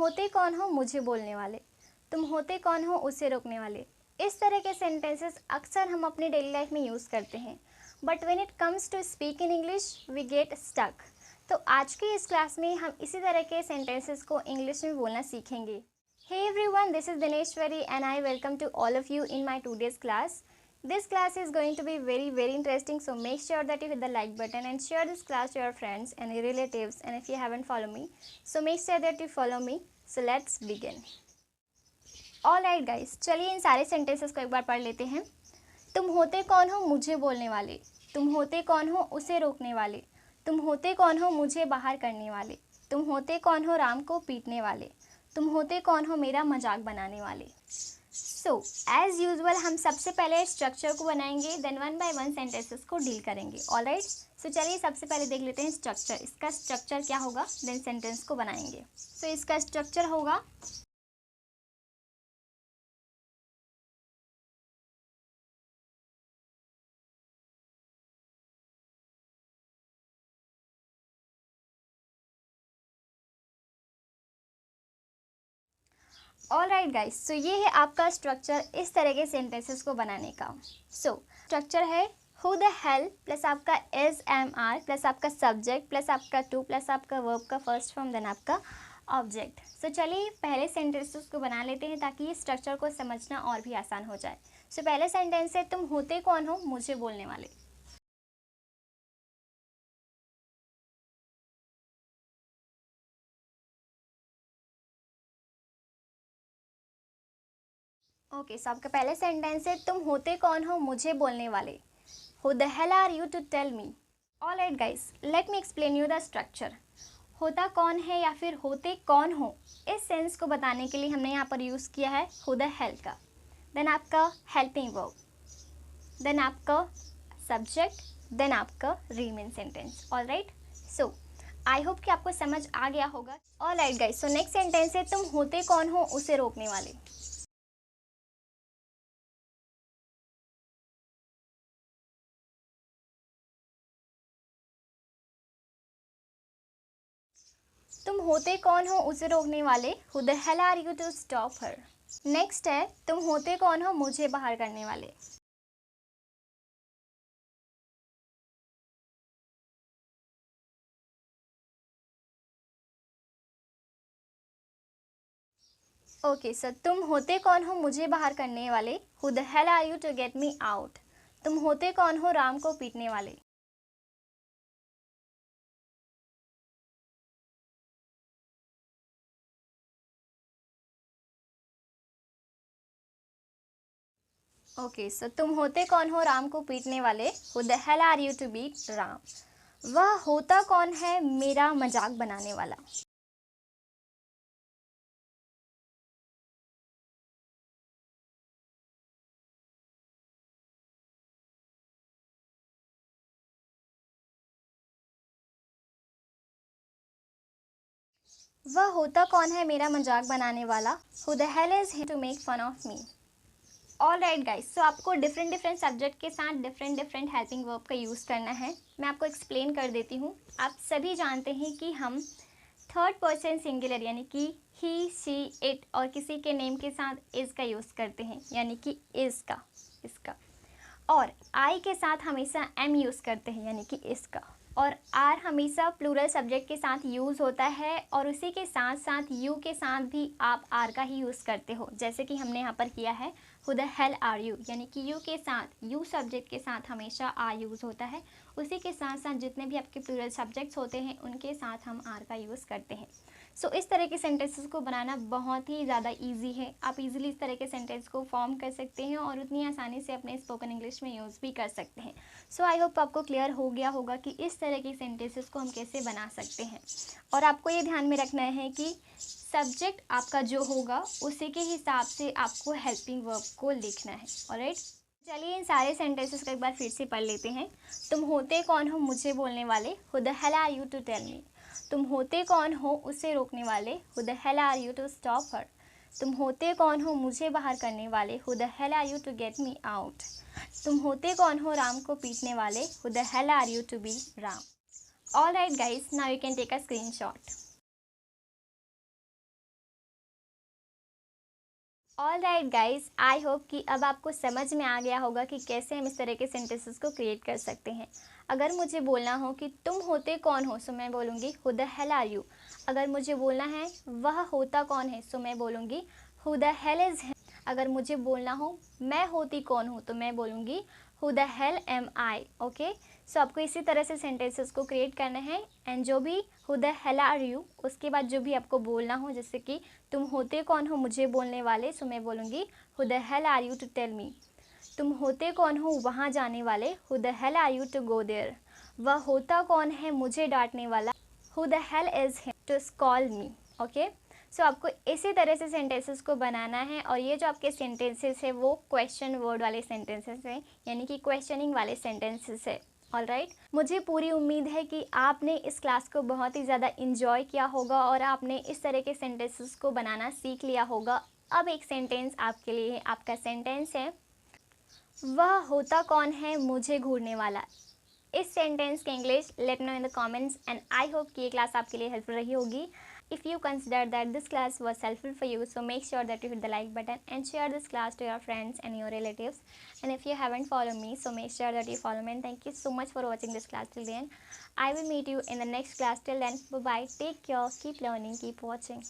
होते कौन हो मुझे बोलने वाले, तुम होते कौन हो उसे रोकने वाले। इस तरह के सेंटेंसेस अक्सर हम अपनी डेली लाइफ में यूज़ करते हैं, but when it comes to speak in English we get stuck. तो आज की इस क्लास में हम इसी तरह के सेंटेंसेस को इंग्लिश में बोलना सीखेंगे। Hey everyone, this is Dineshwari and I welcome to all of you in my today's class. This class is going to be very interesting, so make sure that you hit the like button and share this class to your friends and your relatives, and if you haven't followed me, so make sure that you follow me. So let's begin. Alright guys, चलिए इन सारे sentences को एक बार पढ़ लेते हैं। तुम होते कौन हो मुझे बोलने वाले, तुम होते कौन हो उसे रोकने वाले, तुम होते कौन हो मुझे बाहर करने वाले, तुम होते कौन हो राम को पीटने वाले, तुम होते कौन हो मेरा मजाक बनाने वाले। सो एज यूजुअल हम सबसे पहले स्ट्रक्चर को बनाएंगे, then one by one sentences को डील करेंगे। ऑलराइट, सो चलिए सबसे पहले देख लेते हैं स्ट्रक्चर। इसका स्ट्रक्चर क्या होगा, देन सेंटेंस को बनाएंगे। सो इसका स्ट्रक्चर होगा ऑलराइट गाइस, सो ये है आपका स्ट्रक्चर इस तरह के सेंटेंसेस को बनाने का। सो स्ट्रक्चर है हु द हेल प्लस आपका एज एम आर प्लस आपका सब्जेक्ट प्लस आपका टू प्लस आपका वर्ब का फर्स्ट फॉर्म देन आपका ऑब्जेक्ट। सो चलिए पहले सेंटेंसेस को बना लेते हैं ताकि ये स्ट्रक्चर को समझना और भी आसान हो जाए। सो पहले सेंटेंस है तुम होते कौन हो मुझे बोलने वाले। ओके, सो आपका पहले सेंटेंस है तुम होते कौन हो मुझे बोलने वाले। Who the hell are you to tell me? Alright guys, let me explain you the structure. होता कौन है या फिर होते कौन हो, इस सेंस को बताने के लिए हमने यहाँ पर यूज़ किया है who the hell का, देन आपका हेल्पिंग वर्ब, देन आपका सब्जेक्ट, देन आपका Riemann sentence. Alright, so I hope कि आपको समझ आ गया होगा। Alright guys, so next sentence है तुम होते कौन हो उसे रोकने वाले। तुम होते कौन हो उसे रोकने वाले, who the hell are you to stop her. Next है तुम होते कौन हो मुझे बाहर करने वाले। ओके, सो तुम होते कौन हो मुझे बाहर करने वाले, who the hell are you to get me out. तुम होते कौन हो राम को पीटने वाले। ओके, सो तुम होते कौन हो राम को पीटने वाले, who the hell are you to beat Ram. वह होता कौन है मेरा मजाक बनाने वाला। वह होता कौन है मेरा मजाक बनाने वाला, who the hell is he to make fun of me. Alright guys, so आपको डिफरेंट सब्जेक्ट के साथ डिफरेंट हेल्पिंग वर्ब का यूज़ करना है। मैं आपको एक्सप्लेन कर देती हूँ। आप सभी जानते हैं कि हम थर्ड पर्सन सिंगुलर यानी कि ही शी इट और किसी के नेम के साथ इज़ का यूज़ करते हैं, यानी कि इज़ का, इसका, और आई के साथ हमेशा एम यूज़ करते हैं यानी कि इसका, और आर हमेशा प्लूरल सब्जेक्ट के साथ यूज़ होता है, और उसी के साथ साथ यू के साथ भी आप आर का ही यूज़ करते हो, जैसे कि हमने यहाँ पर किया है who the hell are you, यानी कि यू के साथ, यू सब्जेक्ट के साथ हमेशा आर यूज़ होता है। उसी के साथ साथ जितने भी आपके प्लूरल सब्जेक्ट्स होते हैं उनके साथ हम आर का यूज़ करते हैं। सो इस तरह के सेंटेंसेस को बनाना बहुत ही ज़्यादा इजी है। आप इजीली इस तरह के सेंटेंस को फॉर्म कर सकते हैं और उतनी आसानी से अपने स्पोकन इंग्लिश में यूज़ भी कर सकते हैं। सो आई होप आपको क्लियर हो गया होगा कि इस तरह के सेंटेंसेस को हम कैसे बना सकते हैं। और आपको ये ध्यान में रखना है कि सब्जेक्ट आपका जो होगा उसी के हिसाब से आपको हेल्पिंग वर्ब को लिखना है। ऑलराइट, चलिए इन सारे सेंटेंसेस को एक बार फिर से पढ़ लेते हैं। तुम होते कौन हो मुझे बोलने वाले, who the hell are you to tell me. तुम होते कौन हो उसे रोकने वाले, who the hell are you to stop her. तुम होते कौन हो मुझे बाहर करने वाले, who the hell are you to get me out. तुम होते कौन हो राम को पीटने वाले, who the hell are you to be Ram. Alright guys, now you can take a screenshot. All right guys, I hope कि अब आपको समझ में आ गया होगा कि कैसे हम इस तरह के सेंटेंसेस को क्रिएट कर सकते हैं। अगर मुझे बोलना हो कि तुम होते कौन हो, सो मैं बोलूँगी who the hell are you. अगर मुझे बोलना है वह होता कौन है, सो मैं बोलूँगी who the hell is him. अगर मुझे बोलना हो मैं होती कौन हूँ, तो मैं बोलूँगी who the hell am I. Okay, so आपको इसी तरह से सेंटेंसेस को क्रिएट करना है। एंड जो भी who the hell are you, उसके बाद जो भी आपको बोलना हो, जैसे कि तुम होते कौन हो मुझे बोलने वाले, सो मैं बोलूँगी who the hell are you to tell me. तुम होते कौन हो वहाँ जाने वाले, who the hell are you to go there. वह होता कौन है मुझे डांटने वाला, who the hell is him to scold me. Okay, so आपको इसी तरह से सेंटेंसेस को बनाना है। और ये जो आपके सेंटेंसेस है वो क्वेश्चन वर्ड वाले सेंटेंसेस हैं, यानी कि क्वेश्चनिंग वाले सेंटेंसेस है। ऑल राइट, मुझे पूरी उम्मीद है कि आपने इस क्लास को बहुत ही ज़्यादा इंजॉय किया होगा और आपने इस तरह के सेंटेंसेस को बनाना सीख लिया होगा। अब एक सेंटेंस आपके लिए है। आपका सेंटेंस है, वह होता कौन है मुझे घूरने वाला। इस सेंटेंस के English let me know in the comments. And I hope कि ये क्लास आपके लिए हेल्पफुल रही होगी। If you consider that this class was helpful for you, so make sure that you hit the like button and share this class to your friends and your relatives. And if you haven't followed me, so make sure that you follow me. And thank you so much for watching this class till the end. I will meet you in the next class. Till then, bye bye, take care, keep learning, keep watching.